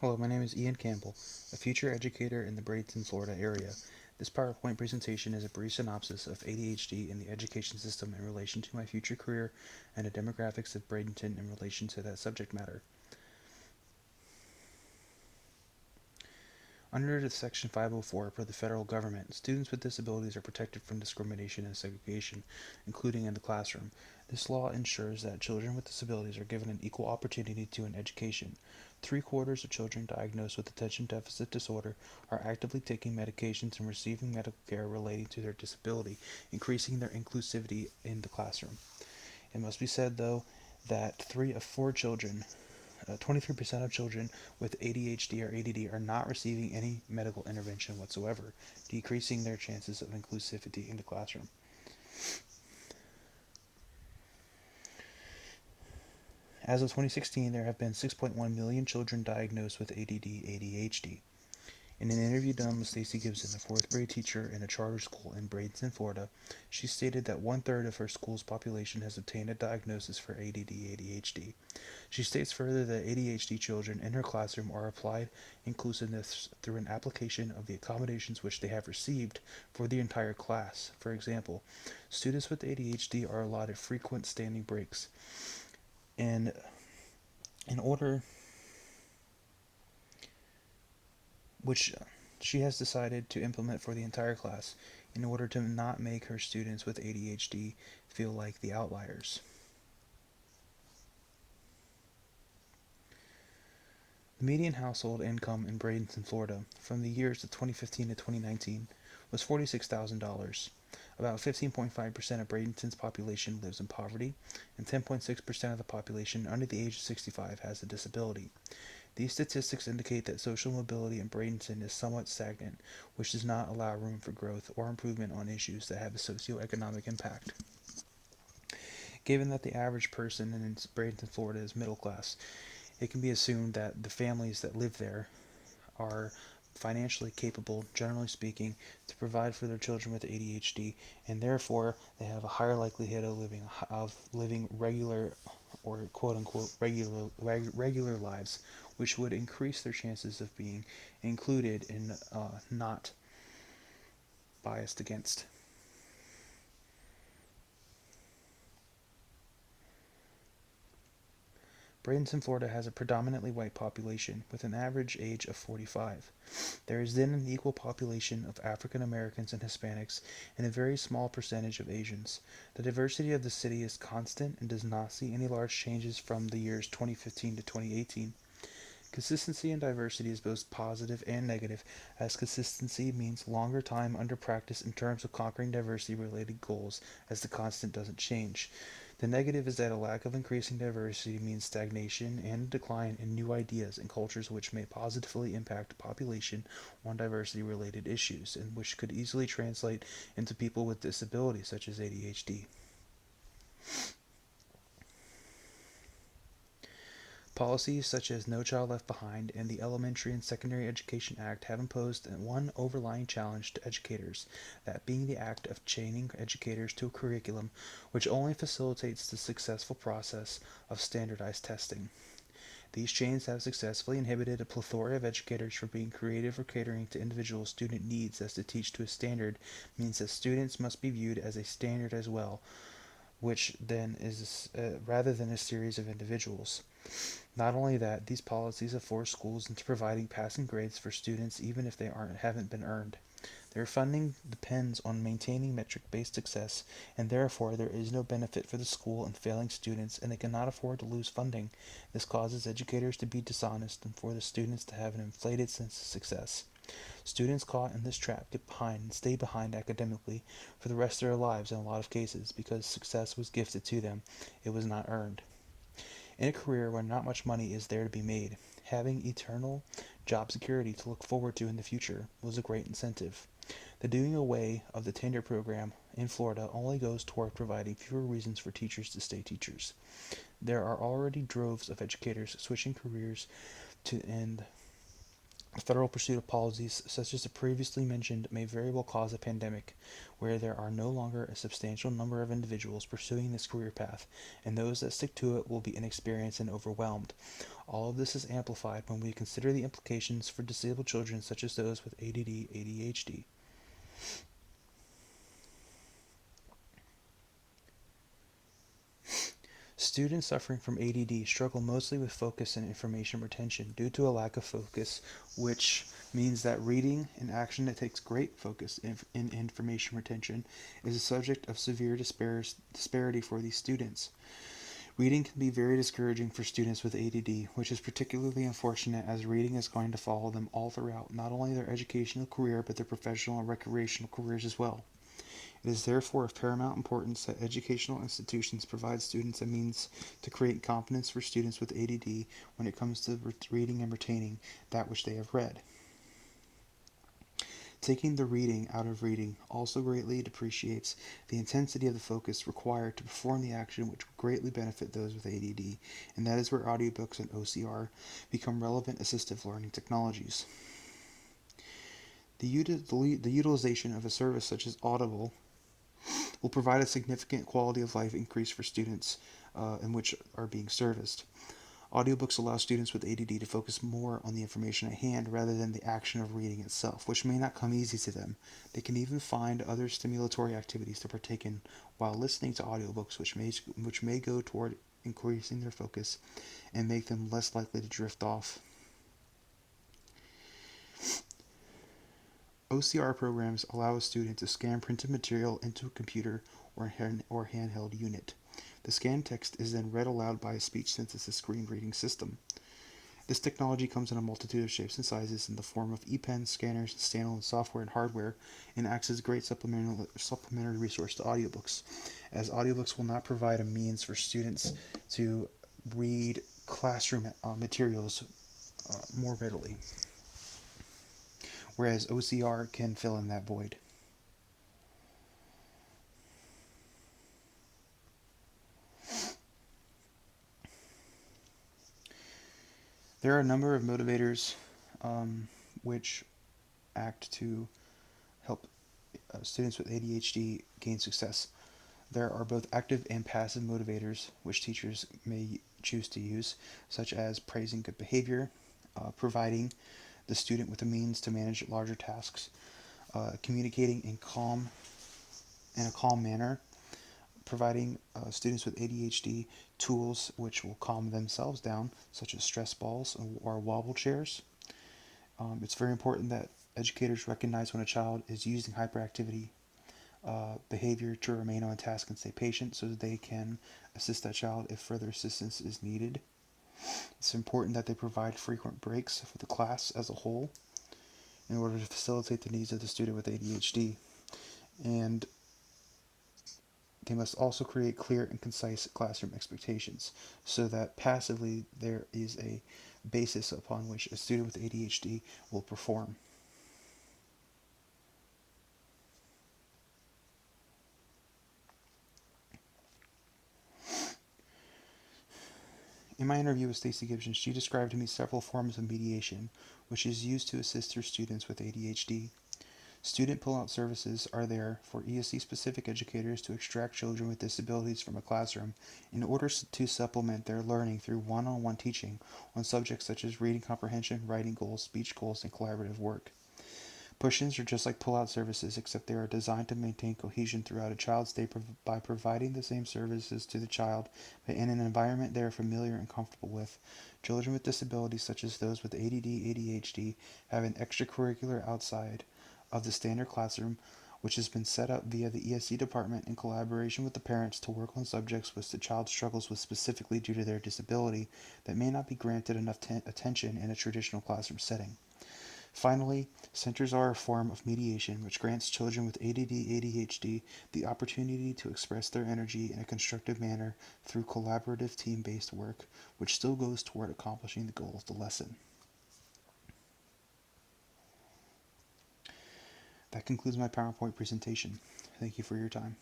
Hello, my name is Ian Campbell, a future educator in the Bradenton, Florida area. This PowerPoint presentation is a brief synopsis of ADHD in the education system in relation to my future career and the demographics of Bradenton in relation to that subject matter. Under the Section 504 for the federal government, students with disabilities are protected from discrimination and segregation, including in the classroom. This law ensures that children with disabilities are given an equal opportunity to an education. Three-quarters of children diagnosed with attention deficit disorder are actively taking medications and receiving medical care relating to their disability, increasing their inclusivity in the classroom. It must be said, though, that 23% of children with ADHD or ADD are not receiving any medical intervention whatsoever, decreasing their chances of inclusivity in the classroom. As of 2016, there have been 6.1 million children diagnosed with ADD/ADHD. In an interview done with Stacy Gibson, a fourth grade teacher in a charter school in Bradenton, Florida, she stated that one-third of her school's population has obtained a diagnosis for ADD/ADHD. She states further that ADHD children in her classroom are applied inclusiveness through an application of the accommodations which they have received for the entire class. For example, students with ADHD are allotted frequent standing breaks. And in order which she has decided to implement for the entire class in order to not make her students with ADHD feel like the outliers. The median household income in Bradenton, Florida, from the years of 2015 to 2019 was $46,000. About 15.5% of Bradenton's population lives in poverty, and 10.6% of the population under the age of 65 has a disability. These statistics indicate that social mobility in Bradenton is somewhat stagnant, which does not allow room for growth or improvement on issues that have a socioeconomic impact. Given that the average person in Bradenton, Florida is middle class, it can be assumed that the families that live there are financially capable, generally speaking, to provide for their children with ADHD, and therefore they have a higher likelihood of living regular or quote unquote regular lives, which would increase their chances of being included in not biased against. Bradenton, Florida has a predominantly white population with an average age of 45. There is then an equal population of African Americans and Hispanics and a very small percentage of Asians. The diversity of the city is constant and does not see any large changes from the years 2015 to 2018. Consistency and diversity is both positive and negative, as consistency means longer time under practice in terms of conquering diversity related goals, as the constant doesn't change. The negative is that a lack of increasing diversity means stagnation and a decline in new ideas and cultures which may positively impact population on diversity related issues and which could easily translate into people with disabilities such as ADHD. Policies such as No Child Left Behind and the Elementary and Secondary Education Act have imposed one overlying challenge to educators, that being the act of chaining educators to a curriculum which only facilitates the successful process of standardized testing. These chains have successfully inhibited a plethora of educators from being creative or catering to individual student needs, as to teach to a standard means that students must be viewed as a standard as well, which then is rather than a series of individuals. Not only that, these policies have forced schools into providing passing grades for students even if they haven't been earned. Their funding depends on maintaining metric-based success, and therefore there is no benefit for the school in failing students, and they cannot afford to lose funding. This causes educators to be dishonest and for the students to have an inflated sense of success. Students caught in this trap get behind and stay behind academically for the rest of their lives in a lot of cases because success was gifted to them, it was not earned. In a career where not much money is there to be made, having eternal job security to look forward to in the future was a great incentive. The doing away of the tenure program in Florida only goes toward providing fewer reasons for teachers to stay teachers. There are already droves of educators switching careers to end the federal pursuit of policies such as the previously mentioned may very well cause a pandemic, where there are no longer a substantial number of individuals pursuing this career path, and those that stick to it will be inexperienced and overwhelmed. All of this is amplified when we consider the implications for disabled children such as those with ADD, ADHD. Students suffering from ADD struggle mostly with focus and information retention due to a lack of focus, which means that reading, an action that takes great focus in information retention, is a subject of severe disparity for these students. Reading can be very discouraging for students with ADD, which is particularly unfortunate as reading is going to follow them all throughout not only their educational career but their professional and recreational careers as well. It is therefore of paramount importance that educational institutions provide students a means to create confidence for students with ADD when it comes to reading and retaining that which they have read. Taking the reading out of reading also greatly depreciates the intensity of the focus required to perform the action, which will greatly benefit those with ADD, and that is where audiobooks and OCR become relevant assistive learning technologies. The utilization of a service such as Audible will provide a significant quality of life increase for students in which are being serviced. Audiobooks allow students with ADD to focus more on the information at hand rather than the action of reading itself, which may not come easy to them. They can even find other stimulatory activities to partake in while listening to audiobooks, which may go toward increasing their focus and make them less likely to drift off. OCR programs allow a student to scan printed material into a computer or handheld unit. The scanned text is then read aloud by a speech synthesis screen reading system. This technology comes in a multitude of shapes and sizes in the form of ePens, scanners, standalone software, and hardware, and acts as a great supplementary resource to audiobooks, as audiobooks will not provide a means for students to read classroom materials more readily, whereas OCR can fill in that void. There are a number of motivators which act to help students with ADHD gain success. There are both active and passive motivators which teachers may choose to use, such as praising good behavior, providing the student with a means to manage larger tasks, communicating in a calm manner, providing students with ADHD tools which will calm themselves down, such as stress balls or wobble chairs. It's very important that educators recognize when a child is using hyperactivity behavior to remain on task and stay patient so that they can assist that child if further assistance is needed. It's important that they provide frequent breaks for the class as a whole in order to facilitate the needs of the student with ADHD. And they must also create clear and concise classroom expectations so that passively there is a basis upon which a student with ADHD will perform. In my interview with Stacey Gibson, she described to me several forms of mediation, which is used to assist her students with ADHD. Student pull-out services are there for ESC-specific educators to extract children with disabilities from a classroom in order to supplement their learning through one-on-one teaching on subjects such as reading comprehension, writing goals, speech goals, and collaborative work. Push-ins are just like pull-out services, except they are designed to maintain cohesion throughout a child's day by providing the same services to the child, but in an environment they are familiar and comfortable with. Children with disabilities, such as those with ADD, ADHD, have an extracurricular outside of the standard classroom, which has been set up via the ESC department in collaboration with the parents to work on subjects which the child struggles with specifically due to their disability that may not be granted enough attention in a traditional classroom setting. Finally, centers are a form of mediation which grants children with ADD, ADHD the opportunity to express their energy in a constructive manner through collaborative team-based work, which still goes toward accomplishing the goal of the lesson. That concludes my PowerPoint presentation. Thank you for your time.